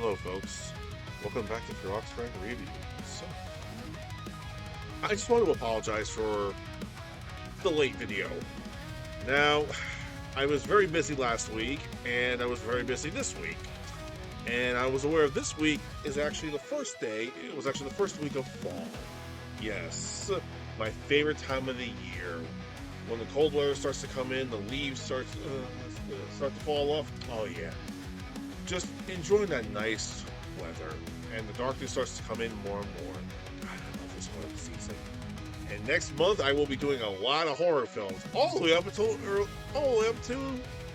Hello, folks. Welcome back to Fearlock's Frank Review. So, I just want to apologize for the late video. Now, I was very busy last week, and I was very busy this week. And I was aware of this week is actually the first day, it was actually the first week of fall. Yes, my favorite time of the year. When the cold weather starts to come in, the leaves start to fall off. Oh, yeah. Just enjoying that nice weather, and the darkness starts to come in more and more. God, I love this horror season. And next month, I will be doing a lot of horror films, all the way up to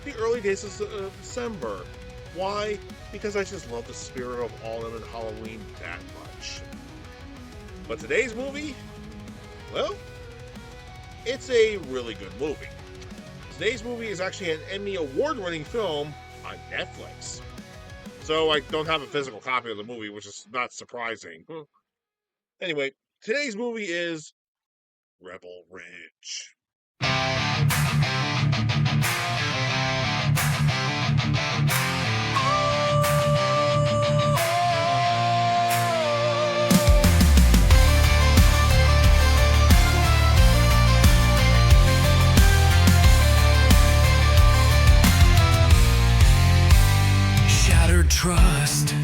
the early days of December. Why? Because I just love the spirit of autumn and Halloween that much. But today's movie, well, it's a really good movie. Today's movie is actually an Emmy Award-winning film on Netflix. So I don't have a physical copy of the movie, which is not surprising. Anyway, today's movie is Rebel Ridge. Shattered trust.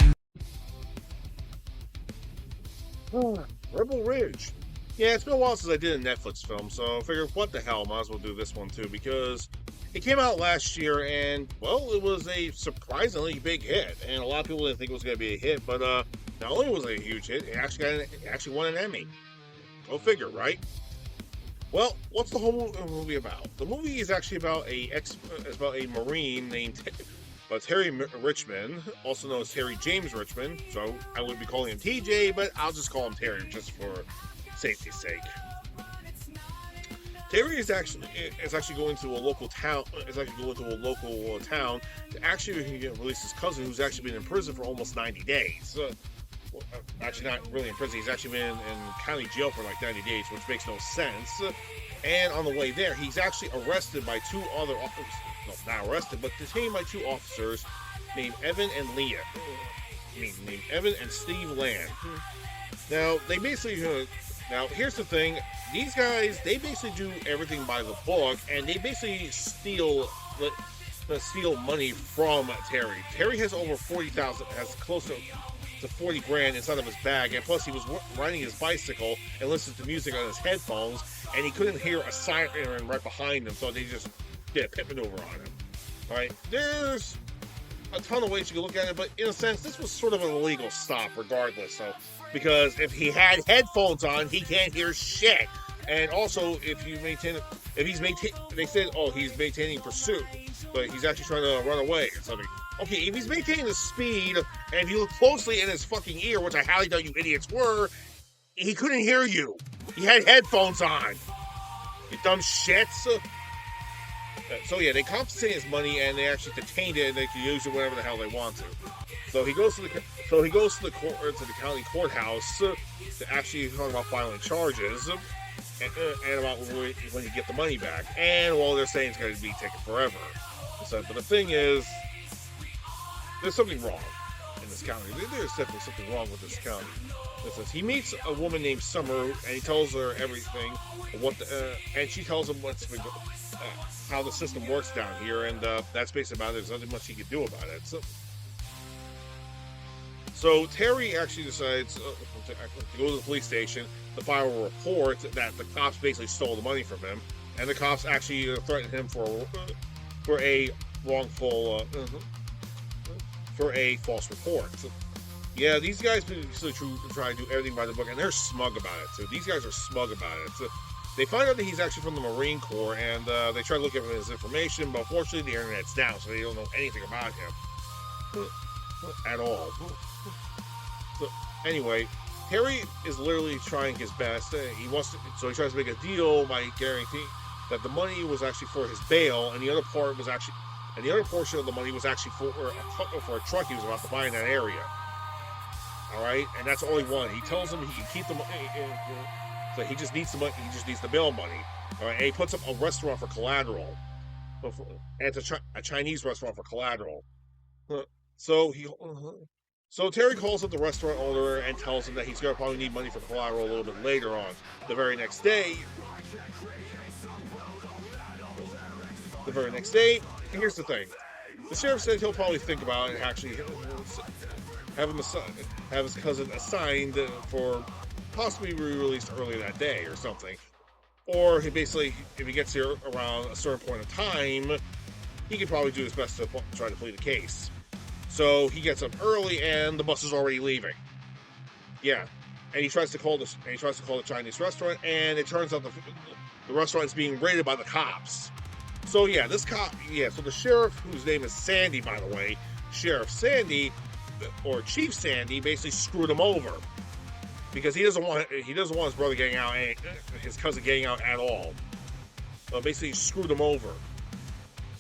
Rebel Ridge. Yeah, it's been a while since I did a Netflix film, so I figured, what the hell, might as well do this one too, because it came out last year, and, well, it was a surprisingly big hit, and a lot of people didn't think it was going to be a hit, but not only was it a huge hit, it actually won an Emmy. Go figure, right? Well, what's the whole movie about? The movie is actually about a Marine named Terry Richmond, also known as Terry James Richmond. So I would be calling him TJ, but I'll just call him Terry just for safety's sake. Terry is actually going to a local town. To actually release his cousin, who's actually been in prison for almost 90 days. Actually, not really in prison. He's actually been in county jail for like 90 days, which makes no sense. And on the way there, he's actually arrested by two other officers. No, not arrested, but detained by two officers named Evan and Leah. Named Evan and Steve Land. Now, they basically... Now, here's the thing. These guys, they basically do everything by the book, and they basically steal money from Terry. Terry has over 40,000, has close to 40 grand inside of his bag, and plus he was riding his bicycle and listening to music on his headphones, and he couldn't hear a siren right behind him, so they just did a pit maneuver on him. Alright, there's a ton of ways you can look at it, but in a sense, this was sort of an illegal stop regardless, so, because if he had headphones on, he can't hear shit. And also, they said, oh, he's maintaining pursuit, but he's actually trying to run away or something. Okay, if he's maintaining the speed, and if you look closely in his fucking ear, which I highly doubt you idiots were, he couldn't hear you. He had headphones on. You dumb shits. So yeah, they confiscated his money and they actually detained it, and they can use it whatever the hell they want to. So he goes to the county courthouse to actually talk about filing charges and about when you get the money back. And well, they're saying it's going to be taking forever. So, but the thing is, there's something wrong in this county. There's definitely something wrong with this county. He meets a woman named Summer, and he tells her everything, and she tells him how the system works down here, and that's basically about it. There's nothing much he can do about it. So Terry actually decides to go to the police station to file a report that the cops basically stole the money from him, and the cops actually threatened him for a false report. So, yeah, these guys basically try to do everything by the book, and they're smug about it too. These guys are smug about it. So they find out that he's actually from the Marine Corps, and they try to look at his information, but unfortunately the internet's down, so they don't know anything about him at all. So anyway, Terry is literally trying his best. So he tries to make a deal by guaranteeing that the money was actually for his bail, and the other portion of the money was actually for a truck he was about to buy in that area. All right, and that's all he wanted. He tells him he can keep the money, so he just needs the money. He just needs the bail money. All right, and he puts up a restaurant for collateral. And it's a Chinese restaurant for collateral. So So Terry calls up the restaurant owner and tells him that he's going to probably need money for collateral a little bit later on. The very next day, here's the thing. The sheriff said he'll probably think about it and actually have his cousin assigned for possibly re-released earlier that day or something. Or he basically, if he gets here around a certain point of time, he could probably do his best to try to plead the case. So he gets up early and the bus is already leaving. Yeah. And he tries to call the Chinese restaurant, and it turns out the restaurant is being raided by the cops. So yeah, so the sheriff, whose name is Sandy, by the way, Sheriff Sandy, or Chief Sandy, basically screwed him over. Because he doesn't want his brother getting out, his cousin getting out at all. Basically screwed him over.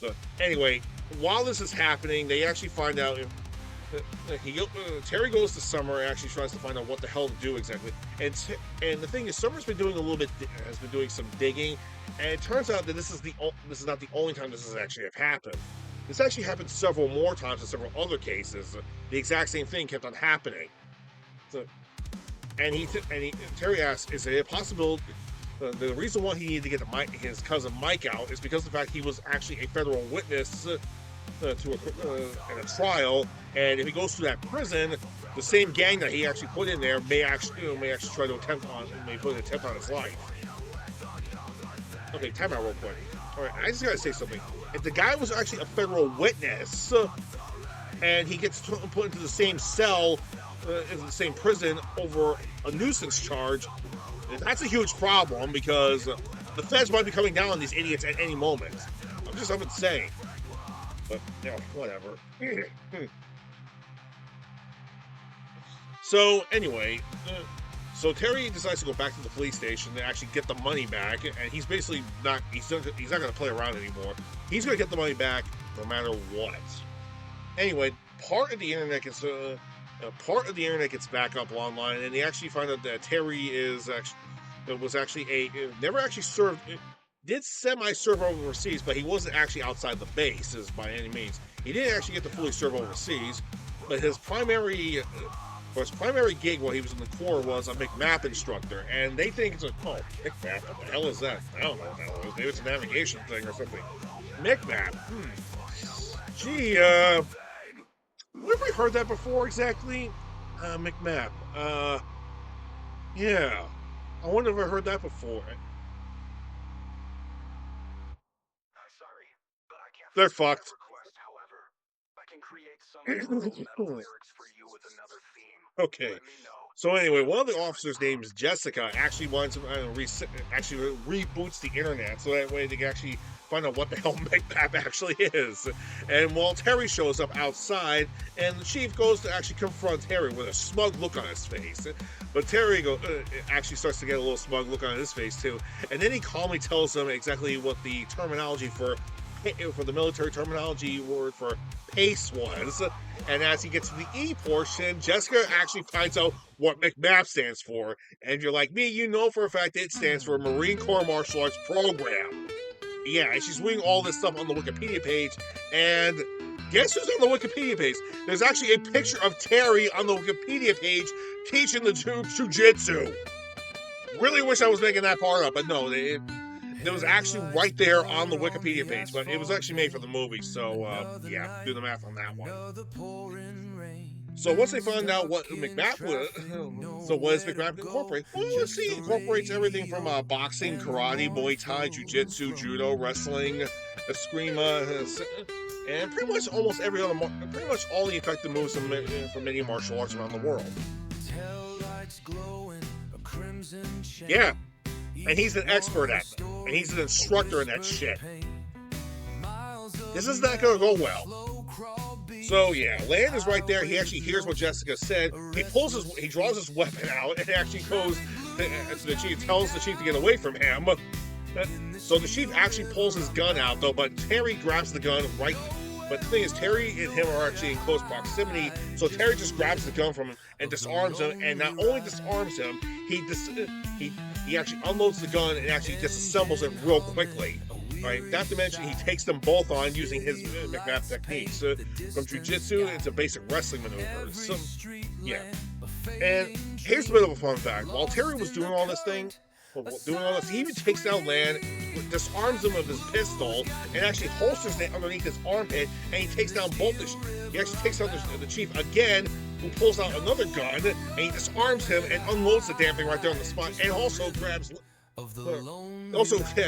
So anyway, while this is happening, they actually find out Terry goes to Summer and actually tries to find out what the hell to do exactly. And the thing is, Summer's been doing has been doing some digging, and it turns out that this is not the only time this has actually happened. This actually happened several more times in several other cases. The exact same thing kept on happening. So, Terry asks, is it possible? The reason why he needed to get his cousin Mike out is because of the fact he was actually a federal witness in a trial, and if he goes to that prison, the same gang that he actually put in there may actually try to put an attempt on his life. Okay, time out real quick. All right, I just gotta say something. If the guy was actually a federal witness, and he gets put into the same cell in the same prison over a nuisance charge, that's a huge problem, because the feds might be coming down on these idiots at any moment. I'm saying. But, whatever. So, anyway, so Terry decides to go back to the police station to actually get the money back, and he's basically not going to play around anymore. He's going to get the money back no matter what. Anyway, part of the internet gets back up online, and they actually find out that Terry never actually served. Did semi-serve overseas, but he wasn't actually outside the bases by any means. He didn't actually get to fully serve overseas, but his primary gig while he was in the Corps was a McMap instructor, and they think it's McMap, what the hell is that? I don't know what the hell it is. Maybe it's a navigation thing or something. McMap. Gee, have we heard that before exactly? McMap. Yeah. I wonder if I heard that before. They're fucked. Okay. So anyway, one of the officers' named Jessica actually wants to reboots the internet, so that way they can actually find out what the hell McMap actually is. And while Terry shows up outside, and the chief goes to actually confront Terry with a smug look on his face. But Terry actually starts to get a little smug look on his face too, and then he calmly tells them exactly what the terminology for the military terminology word for PACE was. And as he gets to the E portion, Jessica actually finds out what McMap stands for. And if you're like me, you know for a fact it stands for Marine Corps Martial Arts Program. Yeah, and she's reading all this stuff on the Wikipedia page. And guess who's on the Wikipedia page? There's actually a picture of Terry on the Wikipedia page teaching the jiu-jitsu. Really wish I was making that part up, but no, it was actually right there on the Wikipedia page, but it was actually made for the movie, so yeah, do the math on that one. So once they found out what McMap was, so what does McMap incorporate? Well, let's see, it incorporates everything from boxing, karate, Muay Thai, jiu-jitsu, judo, wrestling, eskrima, and pretty much all the effective moves from many martial arts around the world. Yeah. And he's an expert at it. And he's an instructor in that shit. This is not going to go well. So yeah, Land is right there. He actually hears what Jessica said. He draws his weapon out and actually goes to the chief, tells the chief to get away from him. So the chief actually pulls his gun out though, but Terry grabs the gun right. But the thing is, Terry and him are actually in close proximity, so Terry just grabs the gun from him and disarms him, and not only disarms him, he actually unloads the gun and actually disassembles it real quickly. Right? Not to mention, he takes them both on using his McMath techniques. From jiu-jitsu into basic wrestling maneuvers. So, yeah. And here's a bit of a fun fact. While Terry was doing all this, he even takes down Lan, disarms him of his pistol, and actually holsters it underneath his armpit, and he takes down both he actually takes down the chief again, who pulls out another gun, and he disarms him and unloads the damn thing right there on the spot, and also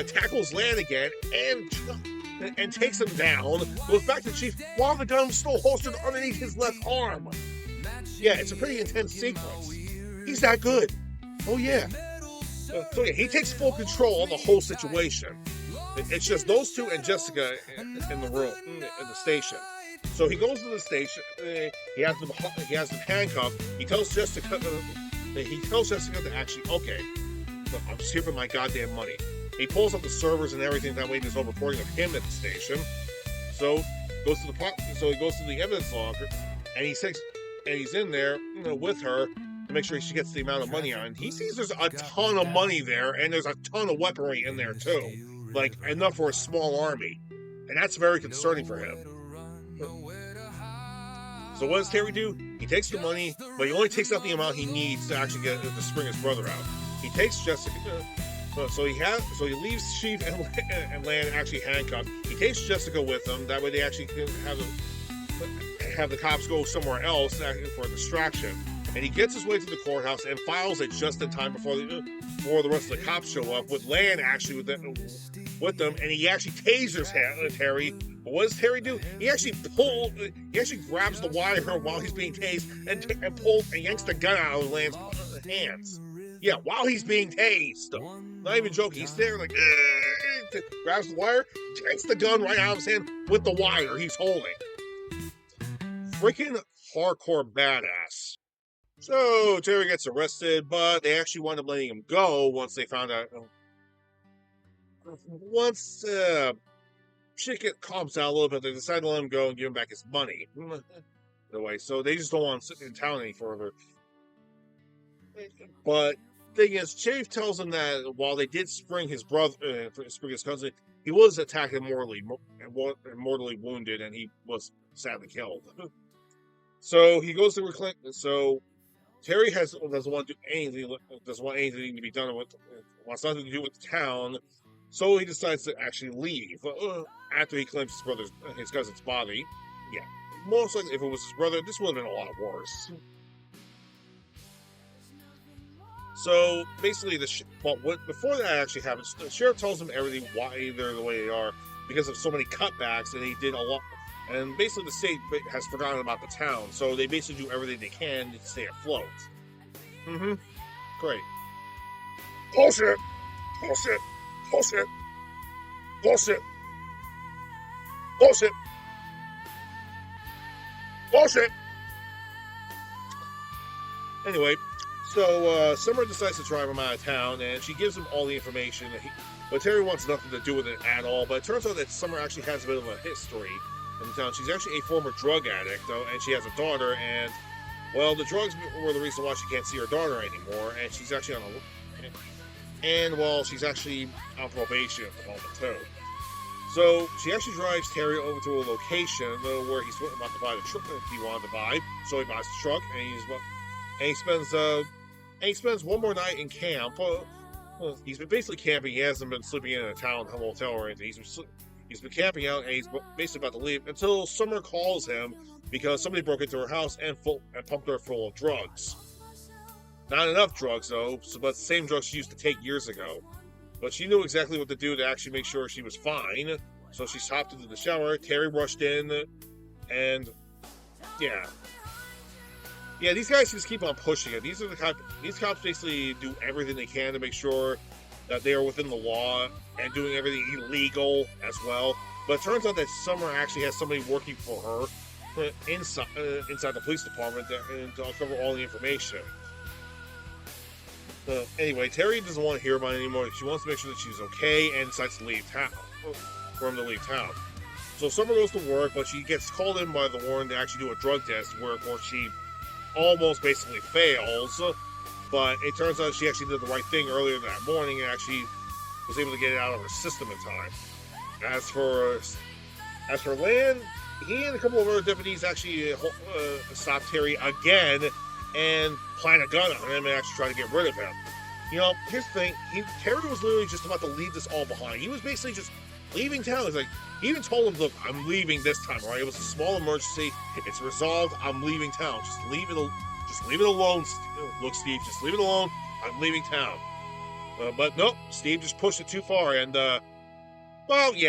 tackles Lan again, and takes him down, goes back to the chief while the gun was still holstered underneath his left arm. Yeah, it's a pretty intense sequence. He's that good. Oh yeah. So yeah, he takes full control of the whole situation. It's just those two and Jessica in the room, in the station. So he goes to the station. He has them handcuffed. He tells Jessica to actually, okay, look, I'm just here for my goddamn money. He pulls up the servers and everything. That way, there's no recording of him at the station. So he goes to the evidence locker, and he's in there, with her, to make sure she gets the amount of money on. He sees there's a ton of money there, and there's a ton of weaponry in there too, like enough for a small army, and that's very concerning for him. So what does Terry do? He takes the money, but he only takes out the amount he needs to actually to spring his brother out. He takes Jessica, so he leaves Chief and Lan actually handcuffed. He takes Jessica with him. That way they actually can have the cops go somewhere else for a distraction. And he gets his way to the courthouse and files it just in time before the rest of the cops show up, with Lan actually with them, and he actually tasers Terry. But what does Terry do? He actually grabs the wire while he's being tased and yanks the gun out of Lan's hands. Yeah, while he's being tased. Not even joking. He's there like, grabs the wire, yanks the gun right out of his hand with the wire he's holding. Freaking hardcore badass. So Terry gets arrested, but they actually wind up letting him go once they found out. Once shit calms down a little bit, they decide to let him go and give him back his money. Anyway, so they just don't want to sit in town any further. But thing is, Chief tells him that while they did spring his cousin, he was attacked and mortally wounded, and he was sadly killed. So he goes to reclaim. So Terry doesn't want anything to be done with, wants nothing to do with the town. So he decides to actually leave after he claims his cousin's body. Yeah, most likely if it was his brother, this would have been a lot worse. So basically, before that actually happens, the sheriff tells him everything, why they're the way they are, because of so many cutbacks, and he did a lot. And basically, the state has forgotten about the town, so they basically do everything they can to stay afloat. Great. Bullshit! Bullshit! Bullshit! Bullshit! Bullshit! Bullshit! Anyway, so Summer decides to drive him out of town, and she gives him all the information. But Terry wants nothing to do with it at all. But it turns out that Summer actually has a bit of a history in the town. She's actually a former drug addict, though, and she has a daughter, and, well, the drugs were the reason why she can't see her daughter anymore, and she's actually she's actually on probation at the moment, too. So, she actually drives Terry over to a location where he's about to buy the truck that he wanted to buy, so he buys the truck, and he spends one more night in camp. He's been basically camping. He hasn't been sleeping in a town hotel or anything. He's been camping out, and he's basically about to leave until Summer calls him because somebody broke into her house and pumped her full of drugs. Not enough drugs, though, but the same drugs she used to take years ago. But she knew exactly what to do to actually make sure she was fine. So she hopped into the shower. Terry rushed in, and yeah, these guys just keep on pushing it. These cops basically do everything they can to make sure that they are within the law and doing everything illegal as well. But it turns out that Summer actually has somebody working for her inside the police department to uncover all the information. Anyway, Terry doesn't want to hear about it anymore. She wants to make sure that she's okay and decides to leave town, for him to leave town. So Summer goes to work, but she gets called in by the warden to actually do a drug test, where of course she almost basically fails. But it turns out she actually did the right thing earlier that morning and actually was able to get it out of her system in time. As for Lan, he and a couple of other deputies actually stop Terry again and plant a gun on him and actually try to get rid of him. You know, here's the thing: Terry was literally just about to leave this all behind. He was basically just leaving town. He's like, he even told him, "Look, I'm leaving this time. All right, it was a small emergency. It's resolved. I'm leaving town. Just leave it alone. Look, Steve, just leave it alone. I'm leaving town." But nope, Steve just pushed it too far, and he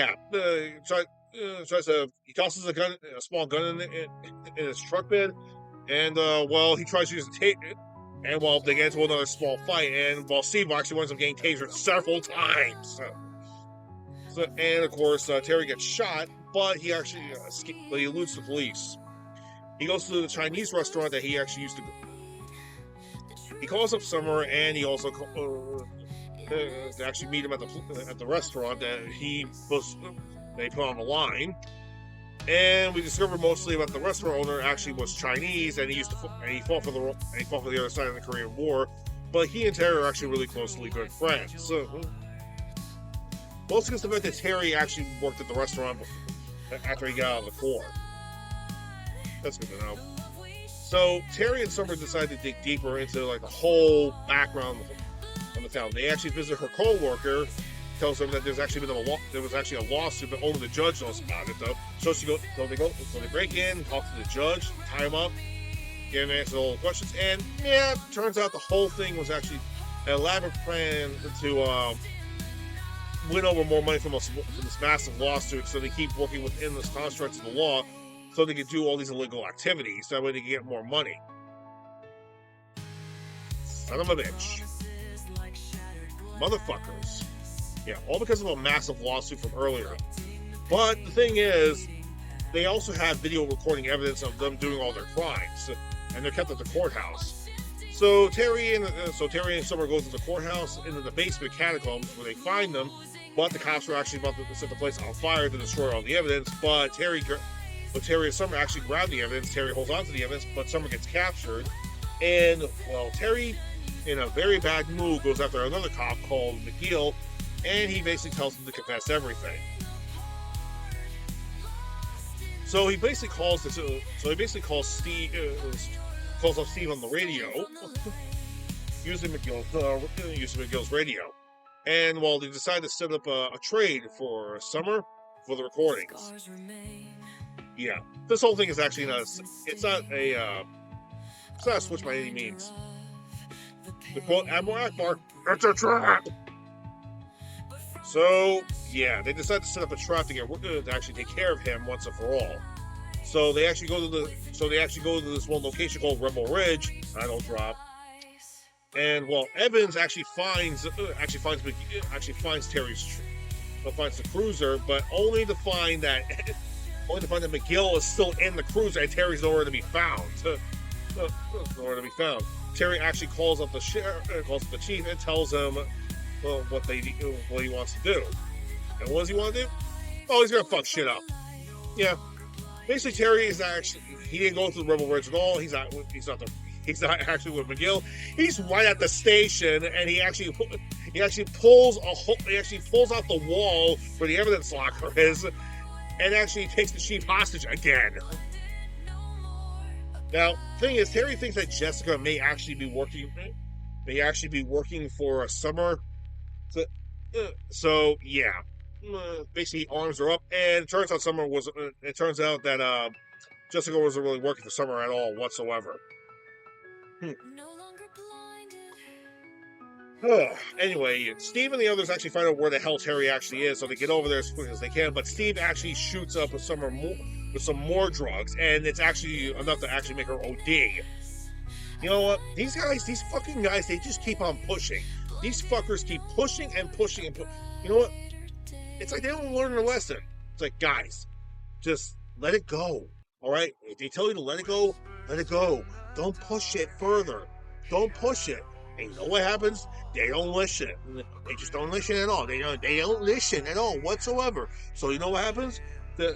tosses a small gun in his truck bed, and he tries to use the tape, and they get into another small fight, and Steve actually winds up getting tasered several times. And of course, Terry gets shot, but he actually he eludes the police. He goes to the Chinese restaurant that he actually used to go. He calls up Summer, and he also to actually meet him at the restaurant that they put on the line. And we discovered mostly about the restaurant owner actually was Chinese, and he fought for the other side of the Korean War. But he and Terry are actually really closely good friends. So, mostly because the fact that Terry actually worked at the restaurant after he got out of the Corps. That's good to know. So Terry and Summer decided to dig deeper into the whole background of the town. They actually visit her co-worker, tells them that there was actually a lawsuit, but only the judge knows about it though. So they break in, talk to the judge, tie him up, get him to answer all the questions, and turns out the whole thing was actually an elaborate plan to win over more money from this massive lawsuit. So they keep working within the constructs of the law, so they can do all these illegal activities. That way they can get more money. Son of a bitch. Motherfuckers. Yeah, all because of a massive lawsuit from earlier. But the thing is, they also have video recording evidence of them doing all their crimes, and they're kept at the courthouse. So Terry and Summer go to the courthouse into the basement catacombs where they find them, but the cops were actually about to set the place on fire to destroy all the evidence. But Terry and Summer actually grab the evidence. Terry holds on to the evidence, but Summer gets captured, and Terry, in a very bad mood, goes after another cop called McGill, and he basically tells him to confess everything. So he basically calls Steve up Steve on the radio, using McGill's radio, and they decide to set up a trade for Summer for the recordings. Yeah, this whole thing is actually not a switch by any means. To quote Admiral Akbar, "It's a trap." So yeah, they decide to set up a trap to actually take care of him once and for all. So they actually go to this one location called Rebel Ridge. Title drop. And Evans actually finds the cruiser, but only to find that McGill is still in the cruiser and Terry's nowhere to be found. Terry actually calls up the chief and tells him what he wants to do. And what does he want to do? Oh, he's gonna fuck shit up. Yeah. Basically, Terry he didn't go to the Rebel Ridge at all. He's not actually with McGill. He's right at the station, and he actually pulls out the wall where the evidence locker is, and actually takes the chief hostage again. Now, the thing is, Terry thinks that Jessica may actually be working for Summer. So yeah, basically arms are up, and it turns out that Jessica wasn't really working for Summer at all whatsoever. Anyway, Steve and the others actually find out where the hell Terry actually is, so they get over there as quick as they can. But Steve actually shoots up with some more drugs, and it's actually enough to actually make her OD. You know what? These fucking guys, they just keep on pushing. These fuckers keep pushing and pushing and pushing. You know what? It's like they don't learn their lesson. It's like, guys, just let it go. All right? If they tell you to let it go, let it go. Don't push it further. Don't push it. And you know what happens? They don't listen. They just don't listen at all. They don't listen at all whatsoever. So you know what happens? They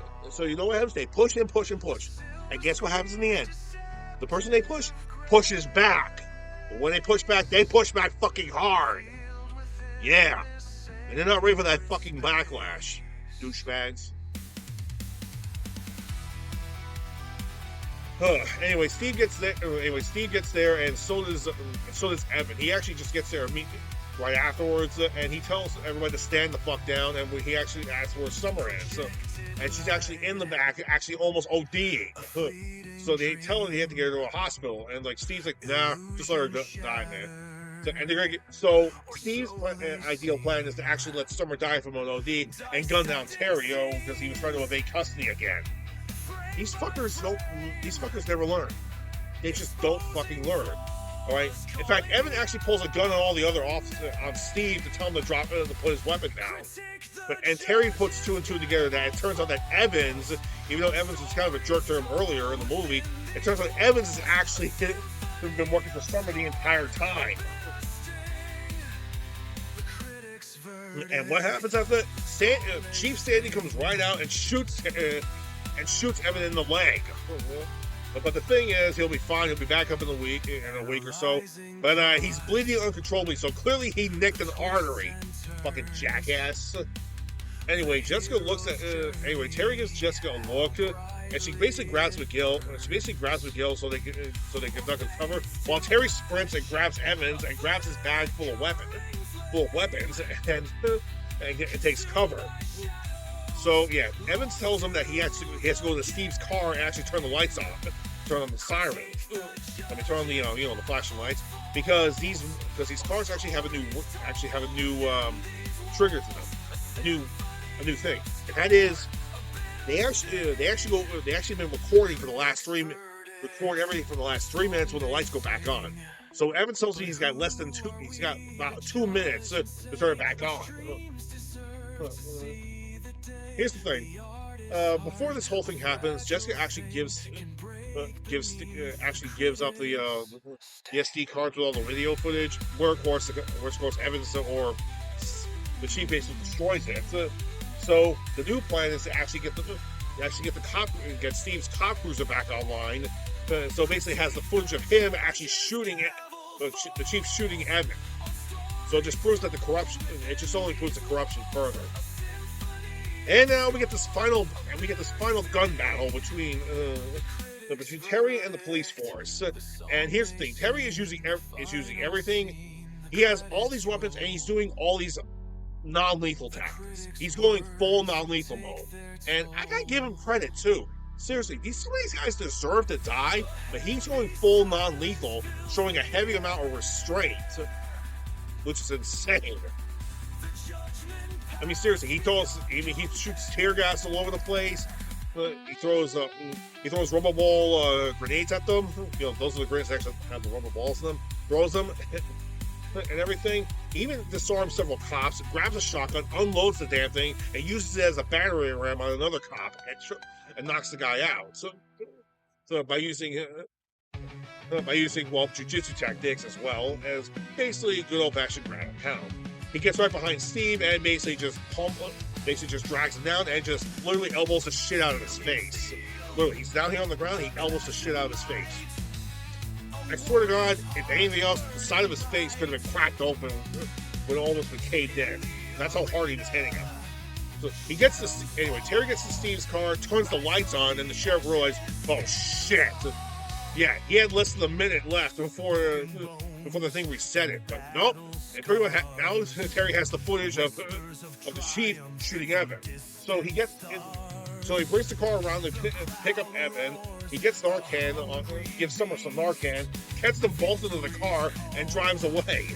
push and push and push. And guess what happens in the end? The person they pushes back. But when they push back fucking hard. Yeah. And they're not ready for that fucking backlash. douchebags. Anyway, Steve gets there, and so does Evan. He actually just gets there immediately, right afterwards, and he tells everybody to stand the fuck down. And he actually asks where Summer is. So, and she's actually in the back, actually almost ODing. So they tell her they have to get her to a hospital, and like Steve's like, nah, just let her die, man. So, and they're gonna so Steve's ideal plan is to actually let Summer die from an OD and gun down Terry, because he was trying to evade custody again. These fuckers never learn. They just don't fucking learn. All right. In fact, Evan actually pulls a gun on all the other officers, on Steve, to tell him to put his weapon down. And Terry puts two and two together. That it turns out that Evans, even though Evans was kind of a jerk to him earlier in the movie, it turns out Evans has actually been working for Summer the entire time. And what happens after that? Chief Sandy comes right out and shoots Evan in the leg. But the thing is, he'll be fine. He'll be back up in a week or so. But he's bleeding uncontrollably, so clearly he nicked an artery. Fucking jackass. Anyway, Terry gives Jessica a look, and she basically grabs McGill so they can duck and cover. While Terry sprints and grabs Evans and grabs his bag full of weapons, and takes cover. So yeah, Evans tells him that he has to go to Steve's car and actually turn the lights off, turn on the siren. Turn on the the flashing lights, because these cars actually have a new trigger to them, a new thing, and that is they actually been recording for the last 3 minutes. Record everything for the last 3 minutes when the lights go back on. So Evans tells me he's got about 2 minutes to turn it back on. Here's the thing. Before this whole thing happens, Jessica actually gives up the SD cards with all the video footage, where of course Evans or the chief basically destroys it. So the new plan is to actually get Steve's cop cruiser back online. So basically, has the footage of him actually shooting the chief shooting Evan. So it just proves that the corruption. It just only proves the corruption further. And now we get this final gun battle between Terry and the police force. And here's the thing: Terry is using everything. He has all these weapons, and he's doing all these non-lethal tactics. He's going full non-lethal mode, and I gotta give him credit too. Seriously, some of these guys deserve to die, but he's going full non-lethal, showing a heavy amount of restraint, which is insane. I mean, seriously, he shoots tear gas all over the place. He throws rubber ball grenades at them. Those are the grenades that actually have the rubber balls in them. Throws them and everything. He even disarms several cops, grabs a shotgun, unloads the damn thing, and uses it as a battering ram on another cop, and knocks the guy out. So by using jujitsu tactics as well as basically good old-fashioned ground and pound. He gets right behind Steve and basically just drags him down and just literally elbows the shit out of his face. Literally, he's down here on the ground, he elbows the shit out of his face. I swear to God, if anything else, the side of his face could have been cracked open, would almost been caved in. That's how hard he was hitting him. So Terry gets to Steve's car, turns the lights on, and the sheriff realizes, oh shit. Yeah, he had less than a minute left before the thing reset it, but nope. And pretty much now Terry has the footage of the chief shooting Evan. So he brings the car around to pick up Evan. He gets Narcan, gives Summer some Narcan, gets them both into the car, and drives away.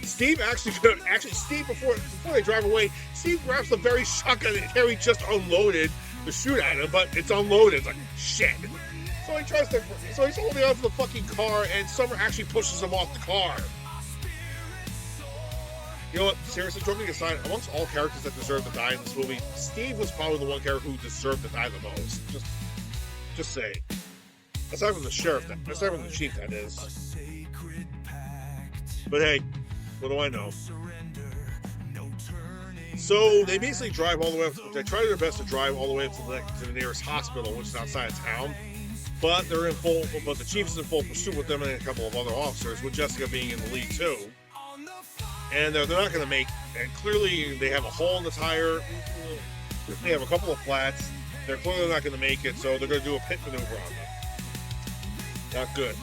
Steve before they drive away, Steve grabs the very shotgun that Terry just unloaded to shoot at him, but it's unloaded. It's like, shit. So he's holding on to the fucking car, and Summer actually pushes him off the car. You know what? Seriously, joking aside, amongst all characters that deserve to die in this movie, Steve was probably the one character who deserved to die the most. Just saying. Aside from the chief, that is. But hey, what do I know? So they basically drive all the way up. They try their best to drive all the way up to the nearest hospital, which is outside of town. But the chief is in full pursuit with them and a couple of other officers, with Jessica being in the lead too. and they're not going to make. And clearly, they have a hole in the tire. They have a couple of flats. They're clearly not going to make it, so they're going to do a pit maneuver on them. Not good.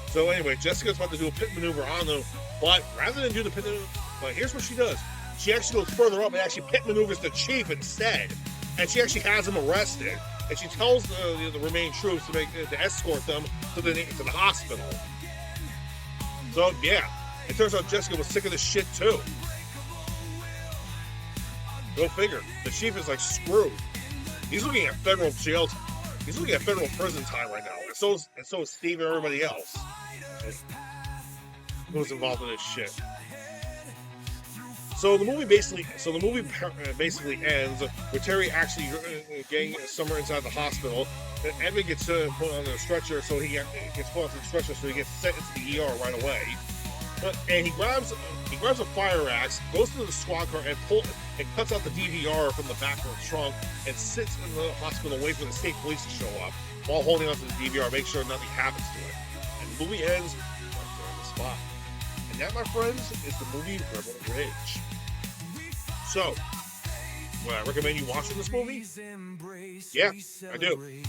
So anyway, Jessica's about to do a pit maneuver on them, but rather than do the pit maneuver, but here's what she does. She actually goes further up and actually pit maneuvers the chief instead, and she actually has him arrested. And she tells the remaining troops to escort them to the hospital. So yeah, it turns out Jessica was sick of this shit too. Go figure. The chief is like screwed. He's looking at federal jail time. He's looking at federal prison time right now. And so is Steve and everybody else who's involved in this shit. So the movie basically ends with Terry actually getting somewhere inside the hospital. And Edmund gets put on the stretcher, so he gets put onto the stretcher, so he gets sent into the ER right away. And he grabs a fire axe, goes to the squad car, and cuts out the DVR from the back of the trunk, and sits in the hospital waiting for the state police to show up while holding onto the DVR, make sure nothing happens to it. And the movie ends right there on the spot. And that, my friends, is the movie Rebel Ridge. So, would I recommend you watching this movie? Yeah, I do.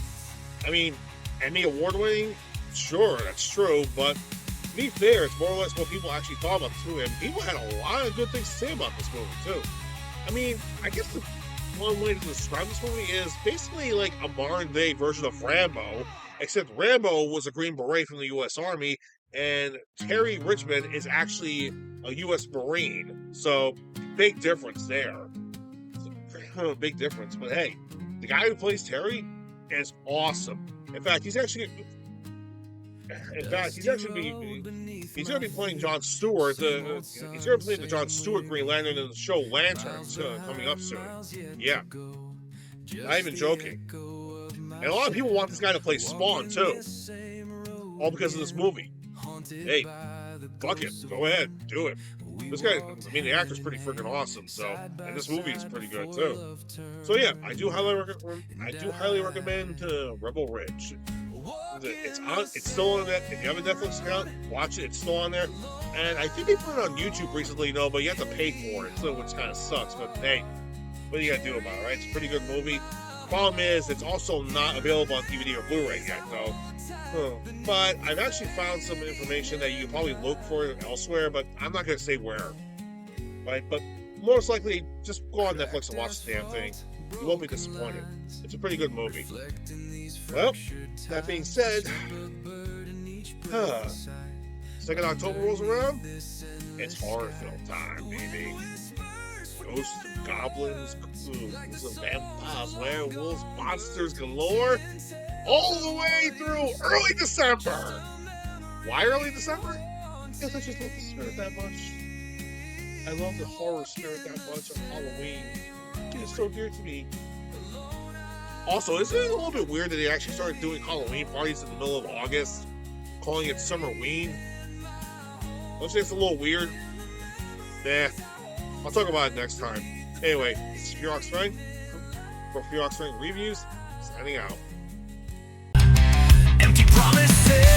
I mean, Emmy award-winning? Sure, that's true, but to be fair, it's more or less what people actually thought about this movie, and people had a lot of good things to say about this movie, too. I mean, I guess the one way to describe this movie is basically like a modern-day version of Rambo, except Rambo was a Green Beret from the U.S. Army, and Terry Richmond is actually a U.S. Marine. So, big difference there. Big difference. But hey, the guy who plays Terry is awesome. In fact, he's going to be playing John Stewart. He's going to play the John Stewart Green Lantern in the show Lanterns coming up soon. Yeah. Not even joking. And a lot of people want this guy to play Spawn, too. All because of this movie. Hey, fuck it. Go ahead. Do it. This guy, I mean, the actor's pretty freaking awesome, so, and this movie is pretty good, too. So, yeah, I do highly recommend Rebel Ridge. It's still on that. If you have a Netflix account, watch it. It's still on there. And I think they put it on YouTube recently, but you have to pay for it, so which kind of sucks. But hey, what do you got to do about it, right? It's a pretty good movie. Problem is, it's also not available on DVD or Blu-ray yet, though. But I've actually found some information that you can probably look for elsewhere, but I'm not going to say where. Right? But most likely, just go on Netflix and watch the damn thing. You won't be disappointed. It's a pretty good movie. Well, that being said, 2nd October rolls around, it's horror film time, baby. Ghosts and goblins, ghouls and vampires, werewolves, monsters galore, all the way through early December. Why early December? Because I just love the spirit that much. I love the horror spirit that much of Halloween. It's so dear to me. Also, isn't it a little bit weird that they actually started doing Halloween parties in the middle of August, calling it Summerween? Don't you think it's a little weird? Nah, I'll talk about it next time. Anyway, this is Fearox Frank for Fearox Frank Reviews, signing out. Empty promises.